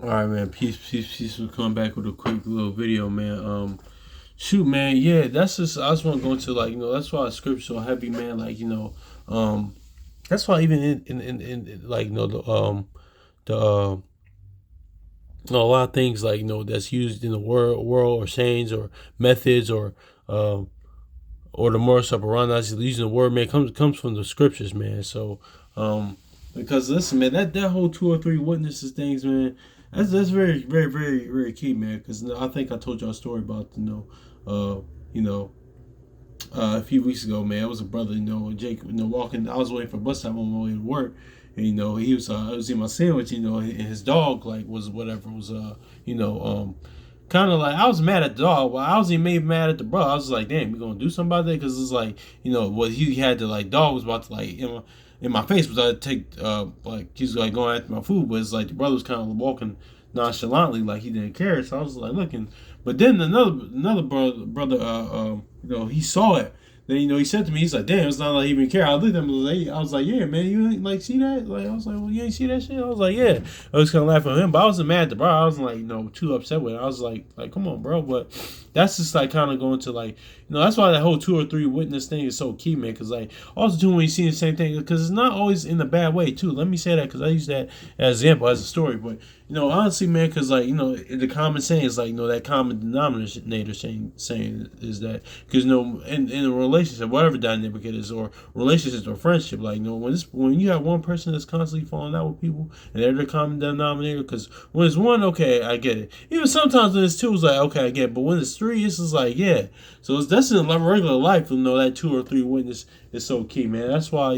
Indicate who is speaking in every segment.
Speaker 1: All right, man. Peace, peace, peace. We're coming back with a quick little video, man. Shoot, man. Yeah, that's just. I just want to go into like that's why scripture so heavy, man. Like that's why even in like the a lot of things like that's used in the world or sayings or methods um or the modus operandi using the word, man, comes from the scriptures, man. So because listen, man, that whole two or three witnesses things, man, that's very very very very key, man. Because I think I told y'all a story about you know a few weeks ago, man. It was a brother, Jake, walking. I was waiting for a bus stop on my way to work, and he was I was eating my sandwich, and his dog like was whatever was you know kind of like I was mad at the dog, but I was even made mad at the brother. I was like, damn, you gonna do something about that? Because it's like what he had to like dog was about to like in my face was I take like he's like going after my food, but it's like the brother was kind of walking nonchalantly like he didn't care. So I was like looking, but then another brother he saw it. Then he said to me, he's like, "Damn, it's not like he even care." I looked at him, I was like, "Yeah, man, you ain't like see that?" Like I was like, "Well, you ain't see that shit?" I was like, "Yeah." I was kind of laughing at him, but I wasn't mad at the bro. I wasn't like too upset with it. I was like, "Come on, bro." But that's just like kind of going to like that's why that whole two or three witness thing is so key, man. Because like also too when you see the same thing, because it's not always in a bad way too. Let me say that because I use that as an example as a story, but honestly, man, because like the common saying is like that common denominator saying is that because in a relationship, whatever dynamic it is, or relationships or friendship, like when you have one person that's constantly falling out with people and they're the common denominator, because when it's one, okay, I get it. Even sometimes when it's two, it's like okay, I get it. But when it's three, it's just like yeah. So that's in regular life, that two or three witness is so key, man. That's why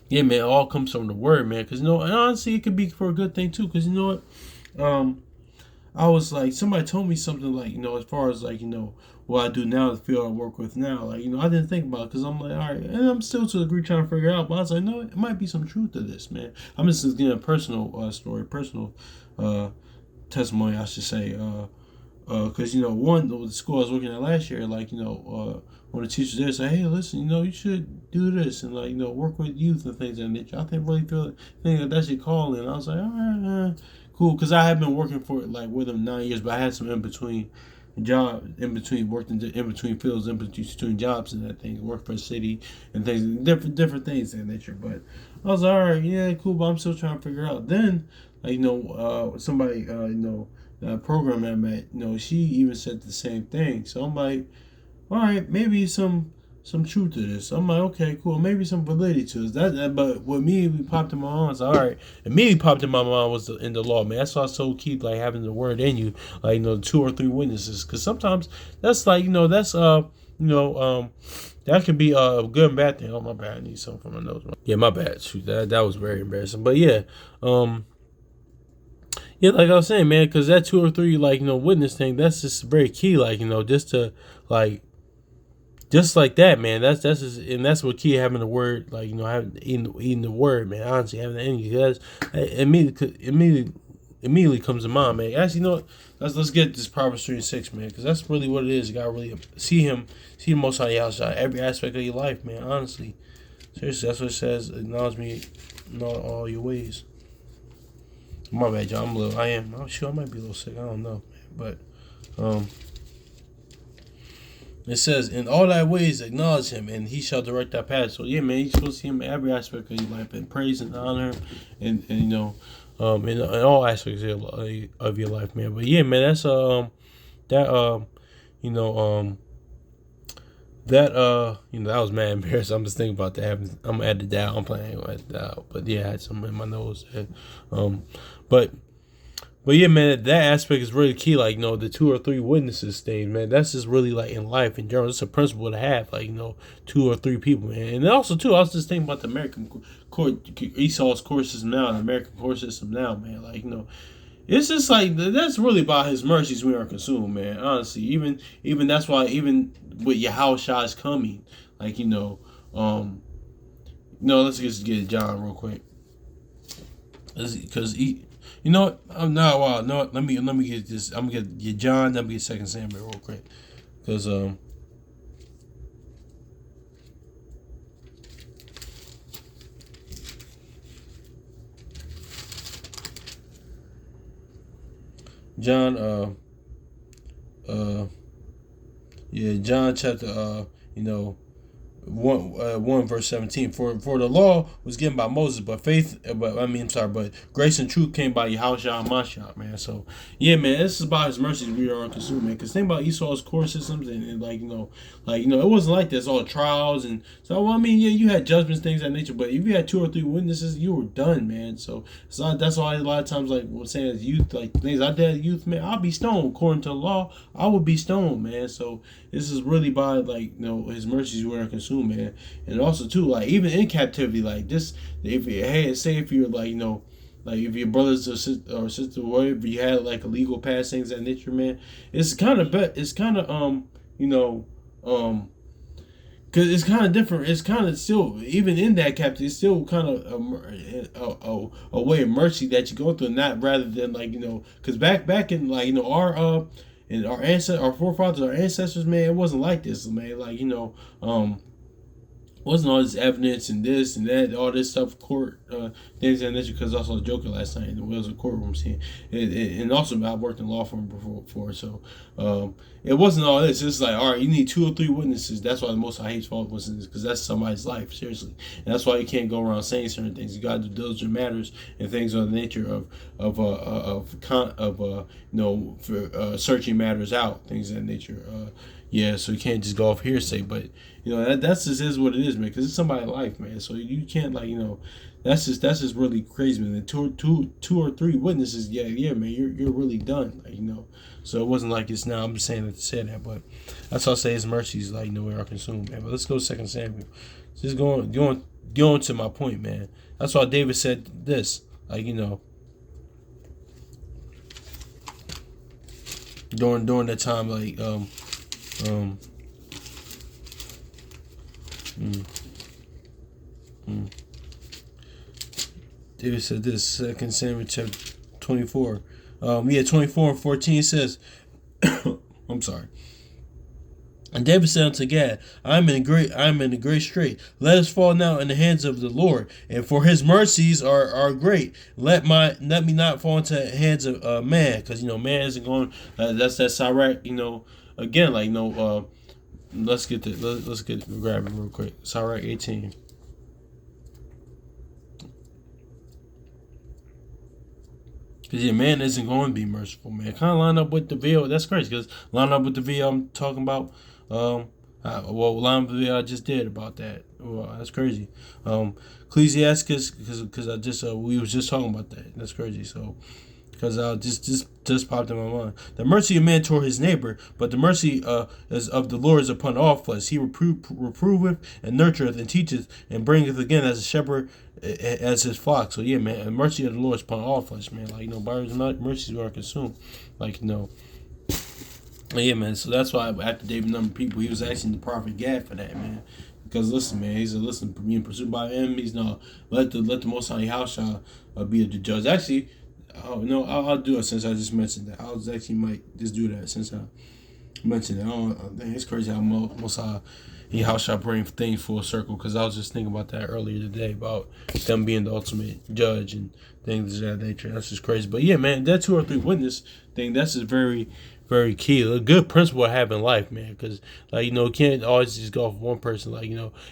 Speaker 1: yeah, man, it all comes from the word, man. Because and honestly, it could be for a good thing too. Because you know what, I was like, somebody told me something like, as far as like, what I do now, the field I work with now, like, I didn't think about it because I'm like, all right, and I'm still to a degree trying to figure it out. But I was like, no, it might be some truth to this, man. I'm just getting a personal story, personal uh, testimony, I should say. Because one the school I was working at last year, like one of the teachers there said, "Hey, listen, you should do this and like work with youth and things like that." I think really think that should call in. I was like, all right, cool, because I have been working for like with them 9 years, but I had some in between worked in between fields, in between jobs and that thing, work for a city and things, different things in nature. But I was like, all right, yeah, cool, but I'm still trying to figure out. Then like somebody that program I'm at, she even said the same thing. So I'm like, all right, maybe some truth to this. I'm like, okay, cool, maybe some validity to this. But what immediately popped in my mind was, all right, immediately popped in my mind was in the law, man. That's why I so keep like having the word in you, like two or three witnesses, because sometimes that's like that's you know that can be a good and bad thing. Oh my bad, I need something for my nose. Yeah, my bad. Shoot, that was very embarrassing. But yeah, um. Yeah, like I was saying, man, because that two or three, like witness thing, that's just very key. Like just to like, just like that, man. That's just, and that's what key having the word, like having eating the word, man. Honestly, having the energy, that's immediately comes to mind, man. Actually, what? Let's get this Proverbs 3:6, man, because that's really what it is. You gotta really see the Most High outside every aspect of your life, man. Honestly, seriously, that's what it says. Acknowledge me in all your ways. My bad, y'all. I am. I'm sure I might be a little sick. I don't know, but um, it says, "In all thy ways acknowledge him, and he shall direct thy path." So yeah, man, you're supposed to see him in every aspect of your life, and praise and honor him, and in all aspects of your life, man. But yeah, man, that's that you know that that was mad embarrassing. I'm just thinking about that. I'm gonna edit that. I'm planning to edit that out. But yeah, I had something in my nose. And, but yeah, man, that aspect is really key. Like, the two or three witnesses thing, man. That's just really like in life in general. It's a principle to have, like, two or three people, man. And also, too, I was just thinking about the American Esau's court system now, the American court system now, man. Like, it's just like that's really about his mercies we are consumed, man. Honestly, even that's why even with Yahushua's coming, like no, let's just get John real quick, because he. You know what? No, wow. No, let me get this. I'm gonna get John. Let me get Second Samuel real quick, because John uh John chapter 1 verse 17. For the law was given by Moses, but but grace and truth came by Yahushua Mashiach, man. So yeah, man, this is about his mercies we are consumed, man. Because think about Esau's court systems, and it wasn't like this, all trials. And so well, I mean, yeah, you had judgments, things of that nature, but if you had 2 or 3 witnesses, you were done, man. So that's why a lot of times, like we're saying as youth, like things I did as youth, man, I'll be stoned according to the law. I would be stoned, man. So this is really by his mercies we are consumed, man. And also too, like even in captivity, like this, if you hey, say if you're like if your brothers or sister, or whatever, you had like a legal pass, things of that nature, man. It's kind of because it's kind of different. It's kind of still, even in that captivity, it's still kind of a way of mercy that you go through, not rather than because back in our and our ancestors, our forefathers, our ancestors, man, it wasn't like this, man. Wasn't all this evidence and this and that, all this stuff, court things and this, because I was joking last night in the Wheels of courtroom scene, and also I worked in law firm before, so it wasn't all this. It's like, all right, you need 2 or 3 witnesses. That's why the Most High hates false witnesses, because that's somebody's life, seriously, and that's why you can't go around saying certain things. You got to do diligent matters and things of the nature for searching matters out, things of that nature. Yeah, so you can't just go off hearsay, but that's just is what it is, man. Because it's somebody's life, man. So you can't that's just really crazy, man. The 2 or 3 witnesses, yeah, man. You're really done, So it wasn't like it's now. I'm just saying that to say that, but that's how I say his mercies, we are consumed, man. But let's go to 2 Samuel. Just going to my point, man. That's why David said this, during that time, David said this, 2 Samuel chapter 24. 24 and 14 says, I'm sorry. And David said unto Gad, I am in a great strait. Let us fall now in the hands of the Lord, and for his mercies are great. Let me not fall into the hands of man, because man isn't going. That's that Sirach. Again, let's grab it real quick. Sirach 18. Because your man isn't going to be merciful, man. Kind of line up with the video. That's crazy, because line up with the video I'm talking about. Line up with the video I just did about that. Well, that's crazy. Ecclesiastes, because I just we was just talking about that. That's crazy. So, because just popped in my mind. The mercy of man toward his neighbor, but the mercy is of the Lord is upon all flesh. He reproveth and nurtureth and teacheth and bringeth again as a shepherd as his flock. So yeah, man, the mercy of the Lord is upon all flesh, man. By his mercies we are consumed. Yeah, man. So that's why after David numbered people, he was asking the prophet Gad for that, man. Because listen, man, he said, listen, being pursued by enemies, no, let the Most High Yahushua be the judge. Actually, I'll do it since I just mentioned that. I might just do that since I mentioned it. It's crazy how Most High Yahushua bring things full circle, because I was just thinking about that earlier today about them being the ultimate judge and things of that nature. That's just crazy. But yeah, man, that 2 or 3 witness thing, that's just very, very key. A good principle to have in life, man, because you can't always just go off one person.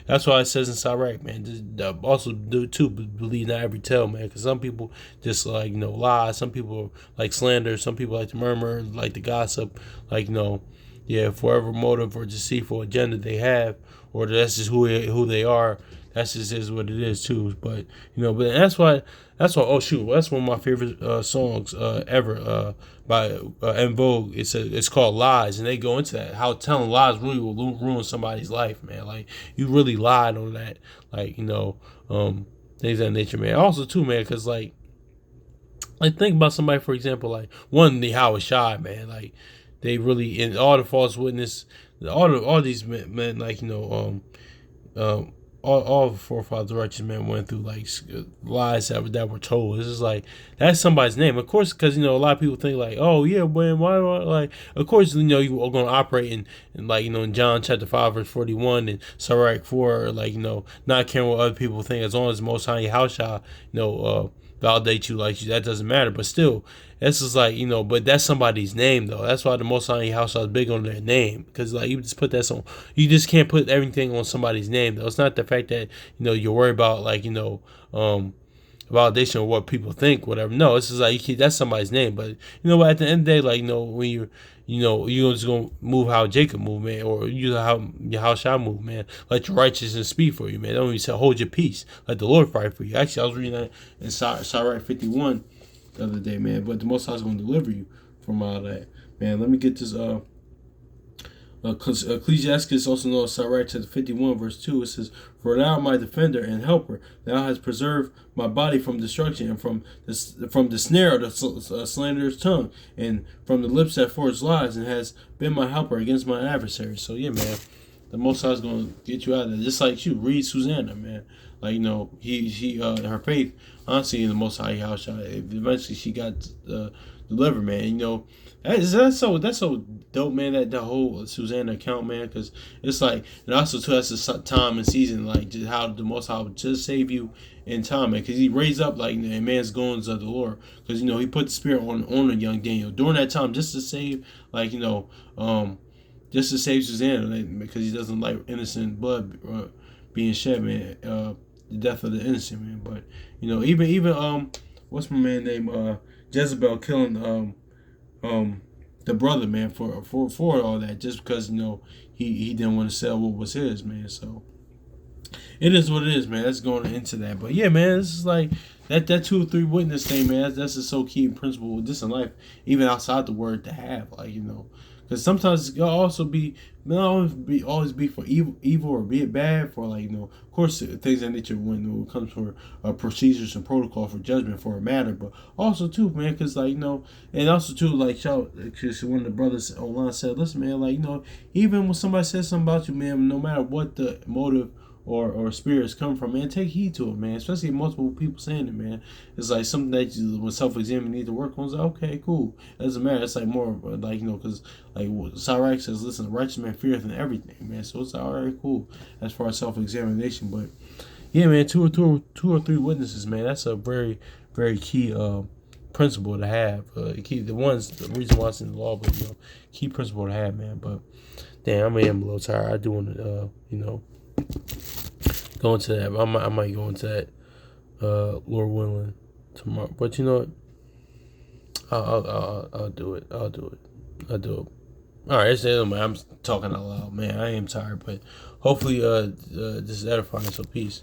Speaker 1: That's why it says in Sirach, man. Just, also do too, believe not every tale, man, because some people just lie. Some people like slander. Some people like to murmur, like to gossip, yeah, for whatever motive or deceitful agenda they have, or that's just who they are. That's just is what it is too. But but that's why. Oh shoot, that's one of my favorite songs ever by En Vogue. It's called Lies, and they go into that, how telling lies really will ruin somebody's life, man. You really lied on that, things of that nature, man. Also too, man, because think about somebody, for example, the Howard Shy, man. They really, in all the false witness, all these men, all the forefathers righteous men went through lies that were told. It's just that's somebody's name, of course, because a lot of people think oh yeah, man, why of course you are going to operate in in John chapter 5 verse 41 and Sirach 4, not caring what other people think, as long as the Most High Yahushua validate you like you. That doesn't matter. But still, this is like, but that's somebody's name though. That's why the Most High House is big on their name, because like you just put that on. You just can't put everything on somebody's name though. It's not the fact that you're worried about like validation of what people think, whatever. No, it's just like that's somebody's name. But but at the end of the day, like when you're just gonna move how Jacob moved, man, or how shall move, man. Let your righteousness speak for you, man. Don't even say hold your peace. Let the Lord fight for you. Actually, I was reading that in Sirach 51 the other day, man. But the Most High is gonna deliver you from all that, man. Let me get this. Ecclesiastes, also known as Sirach chapter 51, verse 2, it says, "For thou art my defender and helper. Thou hast preserved my body from destruction, and from the snare of the slanderer's tongue, and from the lips that forge lies, and has been my helper against my adversaries." So yeah, man, the Most High is gonna get you out of there. Just like you, read Susanna, man. Like her faith, honestly, in the Most High house, eventually she got delivered, man. That's so dope, man. That the whole Susanna account, man, because it's like, and also too, that's the time and season, like just how the Most High would just save you in time, man, because he raised up like a man's goings of the Lord, because he put the spirit on a young Daniel during that time just to save, like just to save Susanna, because he doesn't like innocent blood being shed, man. The death of the innocent, man. But even what's my man name? Jezebel killing the brother, man, for all that, just because he didn't want to sell what was his, man. So it is what it is, man. That's going into that. But yeah, man, this is like that 2 or 3 witness thing, man. That's just so key in principle just in life, even outside the word, to have, like because sometimes it'll also be always be for evil or be it bad for, like of course things that nature when it comes for procedures and protocol for judgment for a matter, but also too, man, because like and also too, like because one of the brothers online said, listen, man, like even when somebody says something about you, man, no matter what the motive or spirits come from, man, take heed to it, man. Especially multiple people saying it, man. It's like something that you, when self-examine, need to work on. It's like, okay, cool. It doesn't matter. It's like more like because like Sirach says, listen, a righteous man feareth in everything, man. So it's like, all right, cool, as far as self-examination. But yeah, man, two or three witnesses, man. That's a very, very key principle to have. The reason why it's in the law, but key principle to have, man. But damn, I am a little tired. I do want to go into that. I might go into that, Lord willing, tomorrow. But you know what? I'll do it. I'll do it. All right, that's it, man. I'm talking out loud, man. I am tired, but hopefully, this is edifying. So peace.